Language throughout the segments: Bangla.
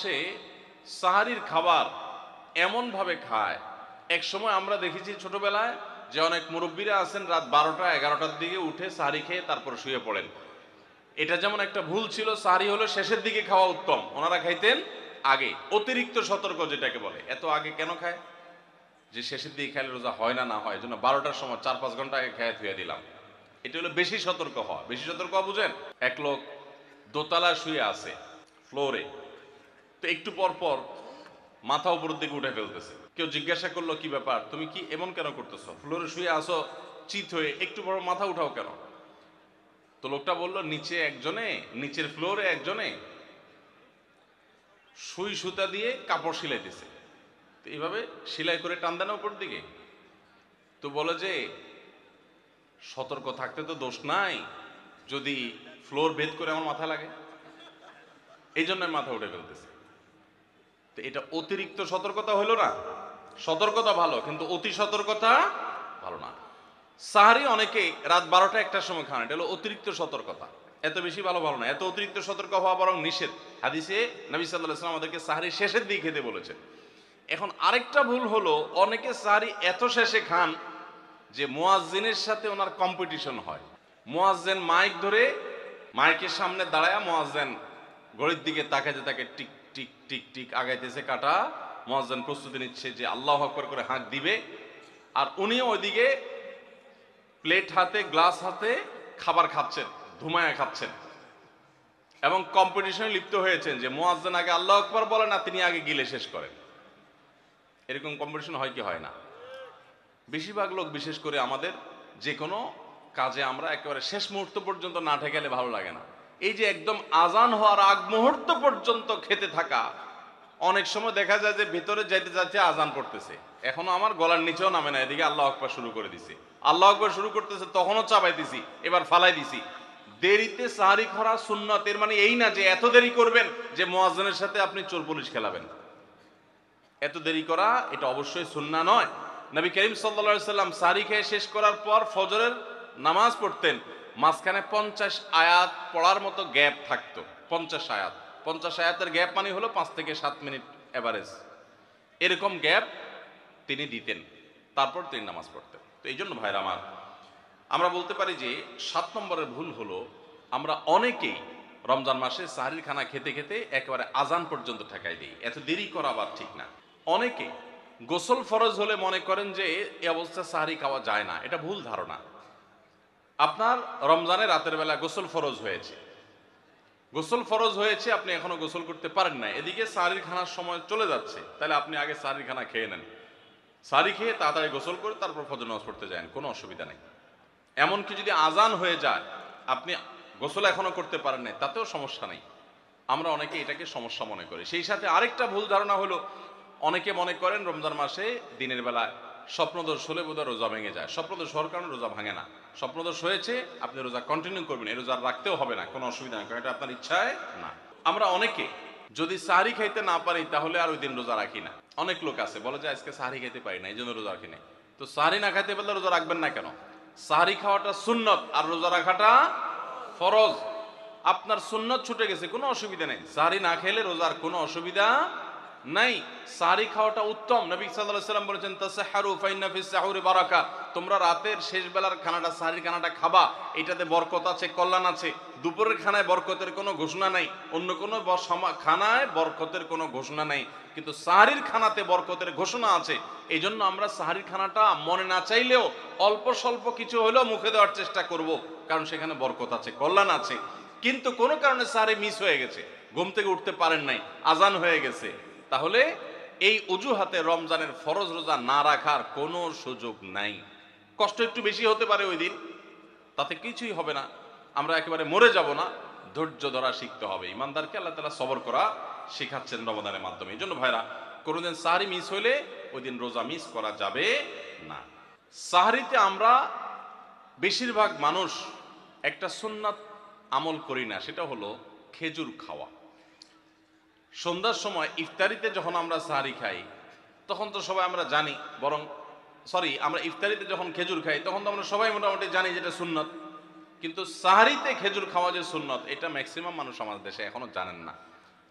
সে সাহারির খাবার এমন ভাবে খায়। এক সময় আমরা দেখেছি ছোটবেলায় যে অনেক মুরব্বীরা আছেন রাত 12টা 11টার দিকে উঠে সাহারি খেয়ে তারপর শুয়ে পড়েন। এটা যেমন একটা ভুল ছিল, সাহারি হলো শেষের দিকে খাওয়া উত্তম, ওনারা খাইতেন আগে। অতিরিক্ত সতর্ক যেটাকে বলে, এত আগে কেন খায়? যে শেষের দিকে খাইলে রোজা হয় না না হয়, এই জন্য 12টার সময় 4-5 ঘন্টা আগে খেয়ে ধুয়ে দিলাম। এটা হলো বেশি সতর্ক হওয়া। বেশি সতর্ক হওয়া বুঝেন? এক লোক দোতলা শুয়ে আছে ফ্লোরে, তো একটু পর পর মাথা উপরের দিকে উঠে ফেলতেছে। কেউ জিজ্ঞাসা করলো কি ব্যাপার, তুমি কি এমন কেন করতেছো? ফ্লোরে শুয়ে আসো চিত হয়ে, একটু পর মাথা উঠাও কেন? তো লোকটা বললো নিচের ফ্লোরে একজনে সুই সুতা দিয়ে কাপড় সিলাইতেছে, তো এইভাবে সেলাই করে টান দেন উপর দিকে। তো বলে যে সতর্ক থাকতে তো দোষ নাই, যদি ফ্লোর ভেদ করে আমার মাথা লাগে, এই জন্য মাথা উঠে ফেলতেছে। তো এটা অতিরিক্ত সতর্কতা হলো না? সতর্কতা ভালো, কিন্তু অতি সতর্কতা ভালো না। সাহারি অনেকে রাত 12টা 1টার সময় খান, এটা হলো অতিরিক্ত সতর্কতা। এত বেশি ভালো না, এত অতিরিক্ত সতর্ক হওয়া বরং নিষেধ। হাদিসে নবী সাল্লাল্লাহু আলাইহি ওয়াসাল্লাম আমাদেরকে সাহারি শেষের দিকে খেতে বলেছেন। এখন আরেকটা ভুল হলো, অনেকে সাহারি এত শেষে খান যে মুয়াজ্জিনের সাথে ওনার কম্পিটিশন হয়। মুয়াজ্জিন মাইক ধরে, মাইকের সামনে দাঁড়ায় মুয়াজ্জিন ঘড়ির দিকে তাকাইতে তাকে টিক টিক টিক টিক আগাইতেছে কাটা। মুয়াজ্জিন প্রস্তুতি নিচ্ছে যে আল্লাহু আকবার করে হাঁক দিবে, আর উনিও ওইদিকে প্লেট হাতে গ্লাস হাতে খাবার খাচ্ছেন, ধুমায়া খাচ্ছেন, এবং কম্পিটিশনে লিপ্ত হয়েছেন যে মুয়াজ্জিন আগে আল্লাহু আকবার বলে না, তিনি আগে গিলে শেষ করেন। এরকম কম্পিটিশন হয় কি হয় না? বেশিরভাগ লোক, বিশেষ করে আমাদের যে কোনো কাজে আমরা একেবারে শেষ মুহূর্ত পর্যন্ত না ঠেকালে ভালো লাগে না। এই যে একদম আজান হওয়ার আগ মুহূর্ত পর্যন্ত খেতে থাকা, অনেক সময় দেখা যায় যে ভিতরে যাইতে যাচ্ছে আজান পড়তেছে, এখনো আমার গলার নিচেও নামে না, এদিকে আল্লাহু আকবার শুরু করে দিছি, আল্লাহু আকবার শুরু করতেছে, তখনও চাপাইতেছি, এবার ফালাই দিছি। দেরিতে সাহারি খাওয়া সুন্নাত, এর মানে এই না যে এত দেরি করবেন যে মুয়াজ্জিনের সাথে আপনি চোর পুলিশ খেলাবেন। এত দেরি করা এটা অবশ্যই সুন্নাহ নয়। নবী করিম সাল্লাল্লাহু আলাইহি সাল্লাম সাহারি খেয়ে শেষ করার পর ফজরের নামাজ পড়তেন, মাঝখানে 50 আয়াত পড়ার মতো গ্যাপ থাকতো। 50 আয়াত, 50 আয়াতের গ্যাপ মানে হলো 5 থেকে 7 মিনিট এভারেজ, এরকম গ্যাপ তিনি দিতেন, তারপর তিনি নামাজ পড়তেন। তো এই জন্য ভাইরা আমার, আমরা বলতে পারি যে 7 নম্বরের ভুল হলো আমরা অনেকেই রমজান মাসে সাহারির খানা খেতে খেতে একেবারে আজান পর্যন্ত ঠেকাই দিই। এত দেরি করা আবার ঠিক না। অনেকে গোসল ফরজ হলে মনে করেন যে এই অবস্থায় সাহারি খাওয়া যায় না, এটা ভুল ধারণা। আপনার রমজানে রাতের বেলা গোসল ফরজ হয়েছে, আপনি এখনো গোসল করতে পারেন না, এদিকে সাহারির খানার সময় চলে যাচ্ছে, তাহলে আপনি আগে সাহারির খানা খেয়ে নেন, সাহারি খেয়ে তাড়াতাড়ি গোসল করে তারপর ফজর নামাজ পড়তে যান, কোনো অসুবিধা নেই। এমনকি যদি আজান হয়ে যায়, আপনি গোসল এখনো করতে পারেন নাই, তাতেও সমস্যা নেই। আমরা অনেকে এটাকে সমস্যা মনে করি। সেই সাথে আরেকটা ভুল ধারণা হলো, অনেকে মনে করেন রমজান মাসে দিনের বেলা স্বপ্নদোষ হলে বোধহয় রোজা ভেঙে যায়। স্বপ্নদোষ হওয়ার কারণে রোজা ভাঙে না। স্বপ্নদোষ হয়েছে, আপনি রোজা কন্টিনিউ করবেন, এই রোজা রাখতেও হবে না, কোনো অসুবিধা নেই, কারণ এটা আপনার ইচ্ছায় না। আমরা অনেকে যদি সাহারি খাইতে না পারি তাহলে আর ওই দিন রোজা রাখি না। অনেক লোক আছে বলে যে আজকে সাহারি খাইতে পারি না, এই জন্য রোজা রাখি না। তো সাহারি না খাইতে পারলে রোজা রাখবেন না কেন? সাহারি খাওয়াটা সুন্নত আর রোজা রাখাটা ফরজ। আপনার সুন্নত ছুটে গেছে, কোনো অসুবিধা নেই, সাহারি না খেলে রোজার কোনো অসুবিধা নাই। সাহারি খাওয়াটা উত্তম। নবী সাল্লাল্লাহু আলাইহি ওয়াসাল্লাম বলেছেন তাসাহহারু ফাইন্না ফিস সাহুরি বারাকা, তোমরা রাতের শেষ বেলার খানাটা, সাহারির খানাটা খাবা, এটাতে বরকত আছে, কল্যাণ আছে। দুপুরের খানায় বরকতের কোনো ঘোষণা নাই, অন্য কোনো খানায় বরকতের কোনো ঘোষণা নাই, কিন্তু সাহারির খানাতে বরকতের ঘোষণা আছে। এই জন্য আমরা সাহারির খানাটা মনে না চাইলেও অল্প স্বল্প কিছু হলেও মুখে দেওয়ার চেষ্টা করব, কারণ সেখানে বরকত আছে, কল্যাণ আছে। কিন্তু কোনো কারণে সাহারি মিস হয়ে গেছে, ঘুম থেকে উঠতে পারেন নাই, আজান হয়ে গেছে, তাহলে এই অজুহাতে রমজানের ফরজ রোজা না রাখার কোনো সুযোগ নাই। কষ্ট একটু বেশি হতে পারে ওই দিন, তাতে কিছুই হবে না, আমরা একেবারে মরে যাব না। ধৈর্য ধরা শিখতে হবে। ইমানদারকে আল্লাহ তাআলা সবর করা শেখাচ্ছেন রমজানের মাধ্যমে। এই জন্য ভাইরা, কোনোদিন সাহারি মিস হইলে ওই দিন রোজা মিস করা যাবে না। সাহারিতে আমরা বেশিরভাগ মানুষ একটা সুন্নাত আমল করি না, সেটা হলো খেজুর খাওয়া। সন্ধ্যার সময় ইফতারিতে যখন আমরা সাহারি খাই তখন তো সবাই আমরা জানি, আমরা ইফতারিতে যখন খেজুর খাই তখন তো আমরা সবাই মোটামুটি জানি যেটা সুন্নত, কিন্তু সাহারিতে খেজুর খাওয়া যে সুন্নত, এটা ম্যাক্সিমাম মানুষ আমাদের দেশে এখনো জানেন না।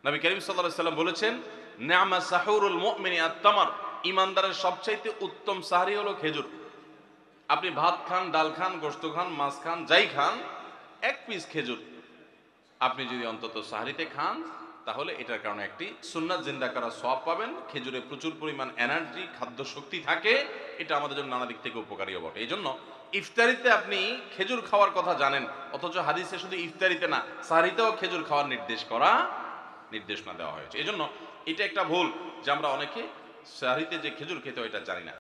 নবী করিম সাল্লাল্লাহু আলাইহি সাল্লাম বলেছেন, নি'মা সাহুরুল মুমিনি আত-তামার, ঈমানদারের সবচাইতে উত্তম সাহরি হলো খেজুর। আপনি ভাত খান, ডাল খান, গোশত খান, মাছ খান, যাই খান, এক পিস খেজুর আপনি যদি অন্তত সাহরিতে খান, তাহলে এটার কারণে একটি সুন্নাত জিন্দা করার সওয়াব পাবেন। খেজুরে প্রচুর পরিমাণ এনার্জি, খাদ্য শক্তি থাকে, এটা আমাদের জন্য নানা দিক থেকে উপকারীও বটে। এই জন্য ইফতারিতে আপনি খেজুর খাওয়ার কথা জানেন, অথচ হাদিসে শুধু ইফতারিতে না, সাহরিতেও খেজুর খাওয়ার নির্দেশনা দেওয়া হয়েছে। এই জন্য এটা একটা ভুল যে আমরা অনেকে সাহরিতে যে খেজুর খেতে হয় এটা জানি না।